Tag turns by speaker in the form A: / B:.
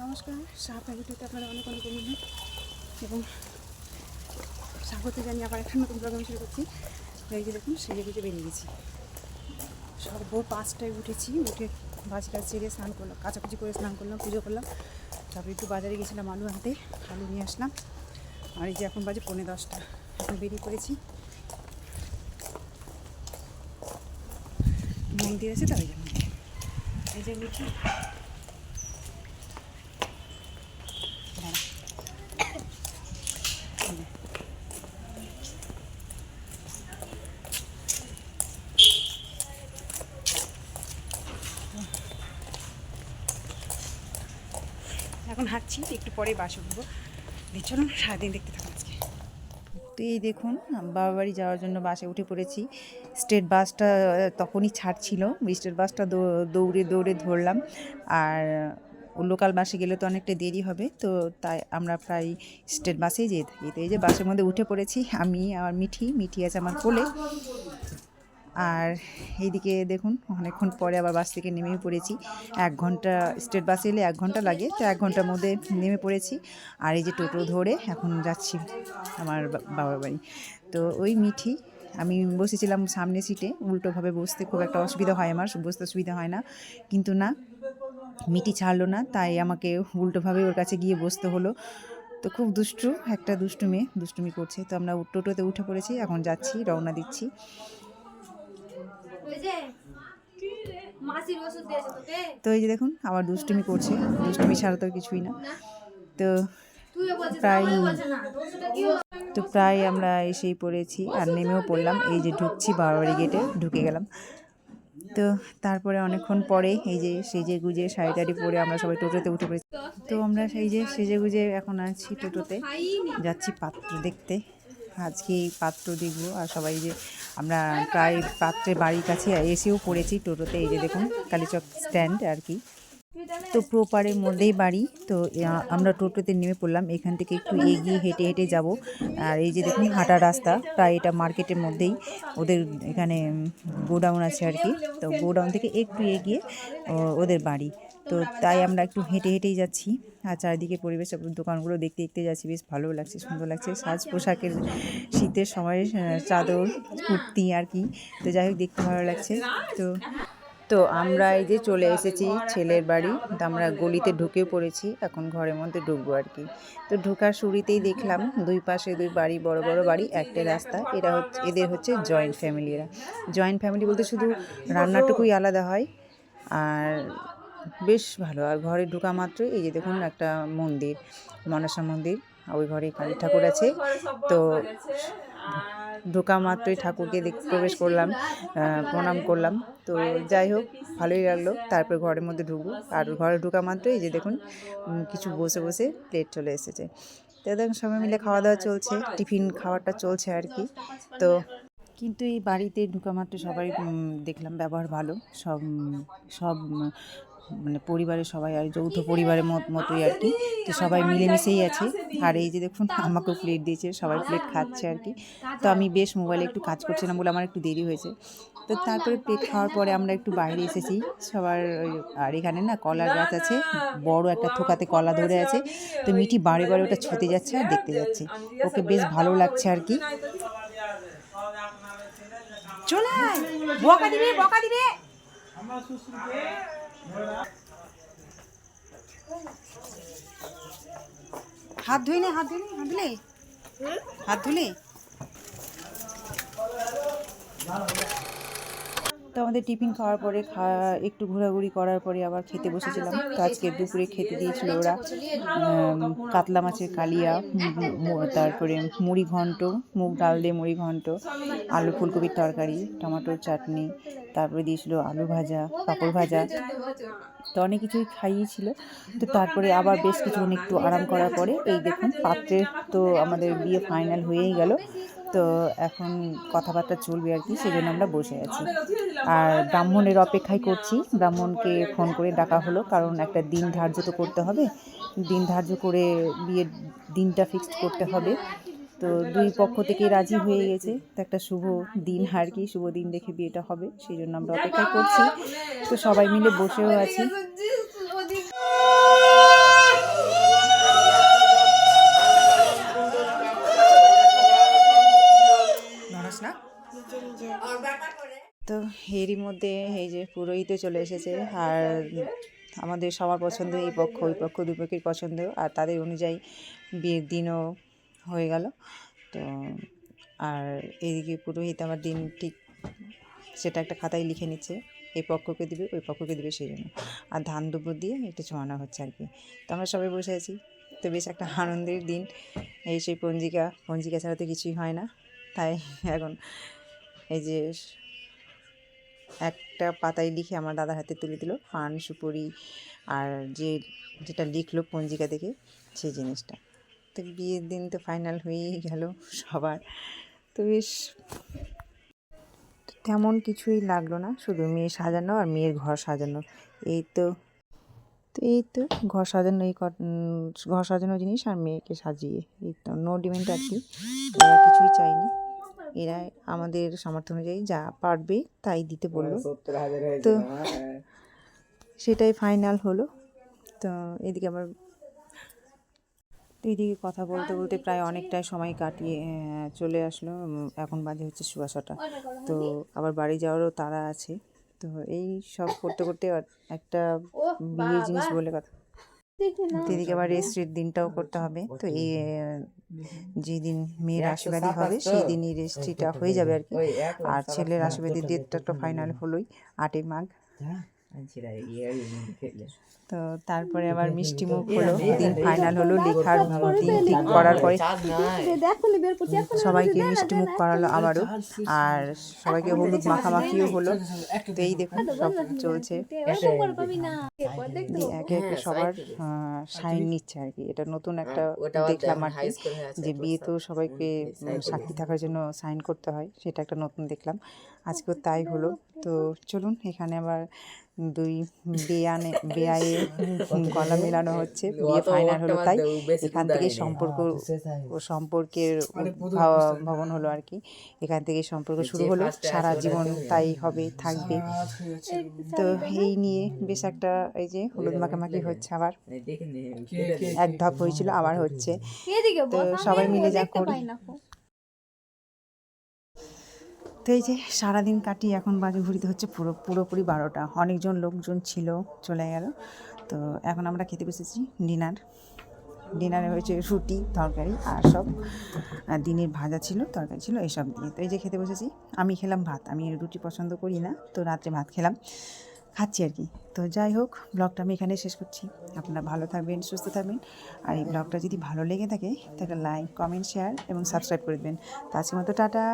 A: নমস্কার, সাহা প্যাকেটে আপনারা অনেক অনেক অভিনন্দন এবং স্বাগত জানিয়ে আবার একটা নতুন প্রোগ্রাম শুরু করছি। এই যে দেখুন, সেজে গুজে বেরিয়ে গেছি। সব ভোর 5টায় উঠেছি, উঠে বাজারটা ছেড়ে স্নান করলাম, কাচাকুচি করে স্নান করলাম, পুজো করলাম, তারপরে একটু বাজারে গেছিলাম আলু আনতে, আলু নিয়ে আসলাম। আর এই যে এখন বাজে 9:45, এখন বেরিয়ে পড়েছি। মন্দির আছে, তাই জন্য এই যে মিঠি এখন হাঁটছি, একটু পরে বাস উঠবো। চলুন সারাদিন দেখতে থাকুন আজকে। তো এই দেখুন, বাবা বাড়ি যাওয়ার জন্য বাসে উঠে পড়েছি। স্টেট বাসটা তখনই ছাড়ছিল, স্টেট বাসটা দৌড়ে দৌড়ে ধরলাম। আর লোকাল বাসে গেলে তো অনেকটা দেরি হবে, তো তাই আমরা প্রায় স্টেট বাসেই যেতে থাকি। তো এই যে বাসের মধ্যে উঠে পড়েছি, আমি আর মিঠি আছে আমার কোলে। আর এইদিকে দেখুন, অনেকক্ষণ পরে আবার বাস থেকে নেমে পড়েছি। 1 ঘন্টা, স্টেট বাসে এলে 1 ঘন্টা লাগে, তো 1 ঘন্টার মধ্যে নেমে পড়েছি। আর এই যে টোটো ধরে এখন যাচ্ছি আমার বাবার বাড়ি। তো ওই মিঠি, আমি বসেছিলাম সামনে সিটে, উল্টোভাবে বসতে খুব একটা অসুবিধা হয়, আমার বসতে অসুবিধা হয় না, কিন্তু না, মিঠি ছাড়লো না, তাই আমাকে উল্টোভাবে ওর কাছে গিয়ে বসতে হলো। তো খুব একটা দুষ্টু মেয়ে, দুষ্টুমি করছে। তো আমরা টোটোতে উঠে পড়েছি, এখন যাচ্ছি, রওনা দিচ্ছি। তো এই যে দেখুন, আবার দুষ্টুমি করছে, দুষ্টুমি ছাড়া তো কিছুই না। তো প্রায় আমরা এসেই পড়েছি আর নেমেও পড়লাম। এই যে ঢুকছি, বারোয়ারি গেটে ঢুকে গেলাম। তো তারপরে অনেকক্ষণ পরে এই যে সেজে গুজে শাড়ি টাড়ি পরে আমরা সবাই টোটোতে উঠে পড়েছি। তো আমরা সেই যে সেজে গুজে এখন আছি টোটোতে, যাচ্ছি পাত্র দেখতে। আজকে এই পাত্র দেখবো। আর সবাই যে আমরা প্রায় পাত্রের বাড়ির কাছে এসেও পড়েছি টোটোতে। এই যে দেখুন, কালীচক স্ট্যান্ড আর কি। তো প্রপারের মধ্যেই বাড়ি। তো আমরা টোটোতে নেমে পড়লাম, এখান থেকে একটু এগিয়ে হেঁটে হেঁটে যাব। আর এই যে দেখুন, হাঁটা রাস্তা, প্রায় এটা মার্কেটের মধ্যেই ওদের এখানে গোডাউন আছে আর কি। তো গোডাউন থেকে একটু এগিয়ে ওদের বাড়ি। তো তাই আমরা একটু হেঁটে হেঁটেই যাচ্ছি। আর চারিদিকে পরিবেশ, দোকানগুলো দেখতে দেখতে যাচ্ছি, বেশ ভালো লাগছে, সুন্দর লাগছে। সাজ পোশাকের শীতের সময় চাদর কুর্তি আর কি। তো যাই হোক, দেখতে ভালো লাগছে। তো আমরা এই যে চলে এসেছি ছেলের বাড়ি। তো আমরা গলিতে ঢুকে পড়েছি, এখন ঘরের মধ্যে ঢুকবো আর কি। তো ঢোকার শুরুতেই দেখলাম দুই পাশে দুই বাড়ি, বড় বড় বাড়ি, একটা রাস্তা। এদের হচ্ছে জয়েন্ট ফ্যামিলি। এরা জয়েন্ট ফ্যামিলি বলতে শুধু রান্নাটুকুই আলাদা হয়, আর বেশ ভালো। আর ঘরে ঢোকা মাত্র এই যে দেখুন, একটা মন্দির, মনসা মন্দির, ওই ঘরে কালী ঠাকুর আছে। তো ঢোকা মাত্রই ঠাকুরকে প্রবেশ করলাম, প্রণাম করলাম। তো যাই হোক, ভালোই লাগলো। তারপর ঘরের মধ্যে ঢুকবো। আর ঘরে ঢোকা মাত্রই এই যে দেখুন, কিছু বসে বসে প্লেট চলে এসেছে। তো দেখুন, সবাই মিলে খাওয়া দাওয়া চলছে, টিফিন খাওয়াটা চলছে আর কি। তো কিন্তু এই বাড়িতে ঢোকা মাত্র সবাই দেখলাম ব্যবহার ভালো, সব সব মানে পরিবারের সবাই, আর যৌথ পরিবারের মতোই আর কি। তো সবাই মিলেমিশেই আছে। আর এই যে দেখুন, আমাকেও প্লেট দিয়েছে, সবাই প্লেট খাচ্ছে আর কি। তো আমি বেশ মোবাইলে একটু কাজ করছিলাম বলে আমার একটু দেরি হয়েছে। তো তারপরে প্লেট খাওয়ার পরে আমরা একটু বাইরে এসেছি সবার। আর এখানে না কলার গাছ আছে, বড় একটা থোকাতে কলা ধরে আছে। তো মিঠি বারে বারে ওটা ছুতে যাচ্ছে আর দেখতে যাচ্ছে, ওকে বেশ ভালো লাগছে আর কি। চলে বকা দিবে, বকা দিবে। হাত ধুই নে, হাত ধুই নে, হাত ধুলে, হাত ধুলে। তো আমাদের টিফিন খাওয়ার পরে একটু ঘোরাঘুরি করার পরে আবার খেতে বসেছিলাম। তো আজকে দুপুরে খেতে দিয়েছিল ওরা কাতলা মাছের কালিয়া, তারপরে মুড়ি ঘন্ট, মুগ ডাল দিয়ে মুড়ি ঘন্ট, আলু ফুলকপির তরকারি, টমেটোর চাটনি, তারপরে দিয়েছিল আলু ভাজা, পাঁপড় ভাজা। তো অনেক কিছুই খাইয়েছিল। তো তারপরে আবার বেশ কিছুক্ষণ একটু আরাম করার পরে এই দেখুন, পাত্রের তো আমাদের বিয়ে ফাইনাল হয়েই গেল। তো এখন কথাবার্তা চলবে আর কি, সেই জন্য আমরা বসে আছি। আর ব্রাহ্মণের অপেক্ষায় করছি, ব্রাহ্মণকে ফোন করে ডাকা হলো, কারণ একটা দিন ধার্য তো করতে হবে, দিন ধার্য করে বিয়ের দিনটা ফিক্সড করতে হবে। তো দুই পক্ষ থেকে রাজি হয়ে গেছে, তো একটা শুভ দিন আর কি, শুভ দিন দেখে বিয়েটা হবে, সেই জন্য আমরা অপেক্ষা করছি। তো সবাই মিলে বসেও আছি। এরই মধ্যে এই যে পুরোহিতও চলে এসেছে। আর আমাদের সবার পছন্দ এই পক্ষ ওই পক্ষ দুই পক্ষের পছন্দ, আর তাদের অনুযায়ী বিয়ের দিনও হয়ে গেল। তো আর এইদিকে পুরোহিত আমার দিন ঠিক সেটা একটা খাতায় লিখে নিচ্ছে, এই পক্ষকে দিবে ওই পক্ষকে দিবে সেই জন্য। আর ধান দুপুর দিয়ে একটু ছোঁয়ানো হচ্ছে আর কি। তো আমরা সবাই বসে আছি, তো বেশ একটা আনন্দের দিন। এই সেই পঞ্জিকা ছাড়া তো কিছুই হয় না। তাই এখন এই যে একটা পাতায় লিখে আমার দাদার হাতে তুলে দিল পান সুপুরি, আর যেটা লিখলো পঞ্জিকা দেখে সেই জিনিসটা। তো বিয়ের দিন তো ফাইনাল হয়েই গেল সবার। তো বেশ তেমন কিছুই লাগলো না, শুধু মেয়ে সাজানো আর মেয়ের ঘর সাজানো। এই তো ঘর সাজানো, ঘর সাজানো জিনিস আর মেয়েকে সাজিয়ে এই তো নো ডিমেন্ট আর কি। ওরা কিছুই চায়নি, এরা আমাদের সামর্থ্য অনুযায়ী যা পারবে তাই দিতে বললো। তো সেটাই ফাইনাল হলো। তো এদিকে কথা বলতে বলতে প্রায় অনেকটাই সময় কাটিয়ে চলে আসলো। এখন বাজে হচ্ছে 6:15। তো আবার বাড়ি যাওয়ারও তাড়া আছে। তো এই সব করতে করতে একটা বিয়ের জিনিস বলে কথা, এদিকে আবার রেজিস্ট্রির দিনটাও করতে হবে। তো এই যেদিন মেয়ের আশীর্বাদী হবে সেই দিনই রেজিস্ট্রিটা হয়ে যাবে আর কি। আর ছেলের আশীর্বাদী ডেটটা তো ফাইনাল হলোই, 8ই মাঘ। তো তারপরে আবার মিষ্টি মুখ হলো, দিন ফাইনাল হলো, লেখার দিন ঠিক করার পরে সবাইকে মিষ্টি মুখ করালো আবারও, আর সবাইকে হলুদ মাখামাখিও হলো। তো এই দেখুন সব চলছে, একে একে সবার সাইন নিচ্ছে আর কি। এটা নতুন একটা দেখলাম আর কি, যে বিয়েতেও সবাইকে সাক্ষী থাকার জন্য সাইন করতে হয়, সেটা একটা নতুন দেখলাম আজকেও তাই হলো। তো চলুন, এখানে আবার দুই বেয়ায়ে গলা মেলানো হচ্ছে, বিয়ে ফাইনাল হলো। তাই এখান থেকে সম্পর্কের ভবন হলো আর কি। এখান থেকে সম্পর্ক শুরু হলো, সারা জীবন তাই হবে, থাকবে। তো এই নিয়ে বেশ একটা এই যে হলুদ মাখামাখি হচ্ছে, আবার এক ধাপ হয়েছিল আবার হচ্ছে। তো সবাই মিলে যা করি। তো এই যে সারাদিন কাটিয়ে এখন বাজে ঘুরিতে হচ্ছে পুরোপুরি 12টা। অনেকজন লোকজন ছিল, চলে গেল। তো এখন আমরা খেতে বসেছি ডিনারে হয়েছে রুটি তরকারি আর সব, দিনের ভাজা ছিল, তরকারি ছিল, এইসব দিয়ে। তো এই যে খেতে বসেছি, আমি খেলাম ভাত, আমি রুটি পছন্দ করি না, তো রাত্রে ভাত খাচ্ছি আর কি। তো যাই হোক, ব্লগটা আমি এখানে শেষ করছি। আপনারা ভালো থাকবেন, সুস্থ থাকবেন। আর এই ব্লগটা যদি ভালো লেগে থাকে তাহলে লাইক কমেন্ট শেয়ার এবং সাবস্ক্রাইব করে দেবেন। তো আজকের মতো টাটা।